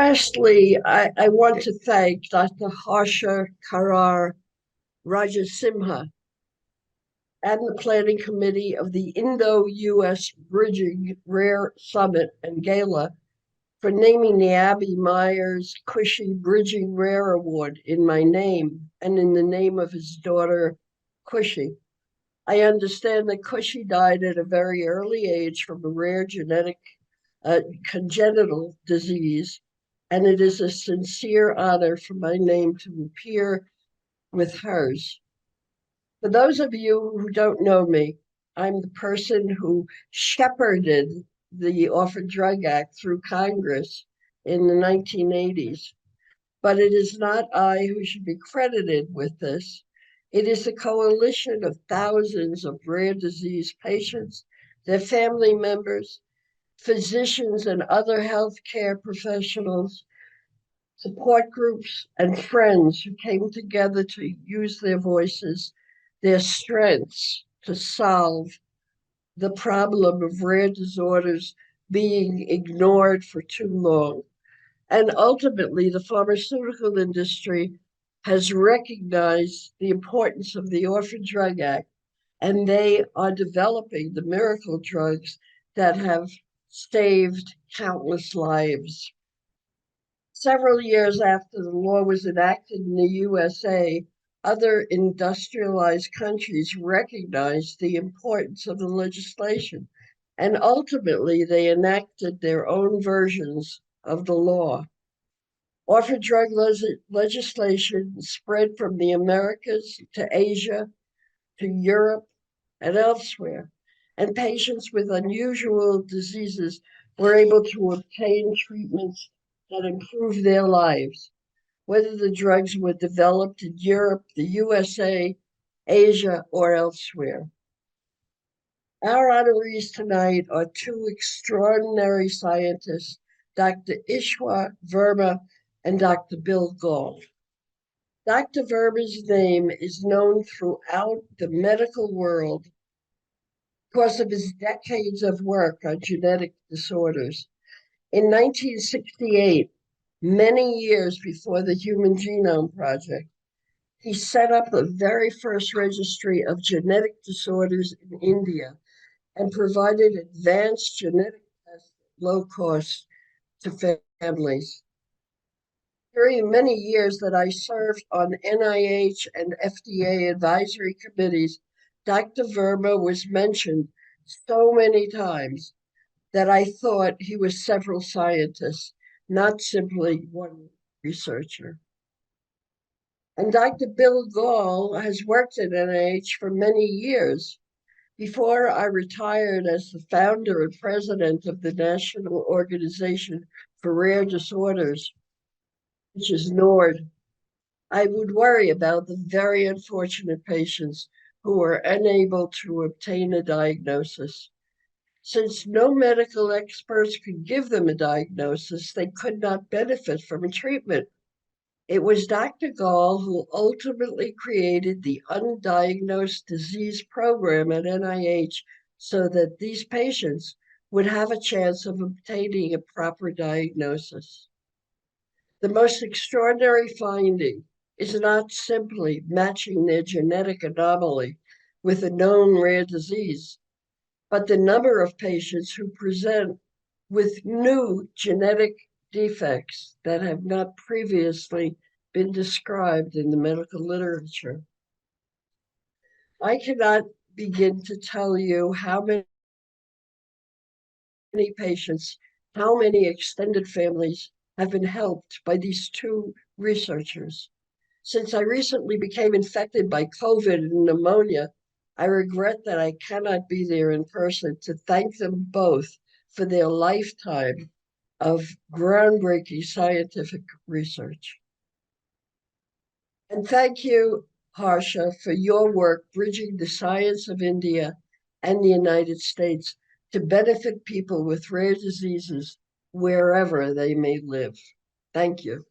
Lastly, I want to thank Dr. Harsha Karar Rajasimha and the planning committee of the Indo-US Bridging Rare Summit and Gala for naming the Abbey Meyers Cushy Bridging Rare Award in my name and in the name of his daughter, Cushy. I understand that Cushy died at a very early age from a rare genetic congenital disease, and it is a sincere honor for my name to appear with hers. For those of you who don't know me, I'm the person who shepherded the Orphan Drug Act through Congress in the 1980s. But it is not I who should be credited with this. It is a coalition of thousands of rare disease patients, their family members, physicians and other healthcare professionals, support groups, and friends who came together to use their voices, their strengths to solve the problem of rare disorders being ignored for too long. And ultimately, the pharmaceutical industry has recognized the importance of the Orphan Drug Act, and they are developing the miracle drugs that have saved countless lives. Several years after the law was enacted in the USA, other industrialized countries recognized the importance of the legislation, and ultimately they enacted their own versions of the law. Orphan drug legislation spread from the Americas to Asia, to Europe, and elsewhere, and patients with unusual diseases were able to obtain treatments that improved their lives, whether the drugs were developed in Europe, the USA, Asia, or elsewhere. Our honorees tonight are two extraordinary scientists, Dr. Ishwar Verma and Dr. Bill Gauld. Dr. Verma's name is known throughout the medical world because of his decades of work on genetic disorders. In 1968, many years before the Human Genome Project, he set up the very first registry of genetic disorders in India and provided advanced genetic tests at low cost to families. During many years that I served on NIH and FDA advisory committees, Dr. Verma was mentioned so many times that I thought he was several scientists, not simply one researcher. And Dr. Bill Gauld has worked at NIH for many years. Before I retired as the founder and president of the National Organization for Rare Disorders, which is NORD, I would worry about the very unfortunate patients who are unable to obtain a diagnosis. Since no medical experts could give them a diagnosis, they could not benefit from a treatment. It was Dr. Gauld who ultimately created the Undiagnosed Disease Program at NIH so that these patients would have a chance of obtaining a proper diagnosis. The most extraordinary finding is not simply matching their genetic anomaly with a known rare disease, but the number of patients who present with new genetic defects that have not previously been described in the medical literature. I cannot begin to tell you how many patients, how many extended families have been helped by these two researchers. Since I recently became infected by COVID and pneumonia, I regret that I cannot be there in person to thank them both for their lifetime of groundbreaking scientific research. And thank you, Harsha, for your work bridging the science of India and the United States to benefit people with rare diseases wherever they may live. Thank you.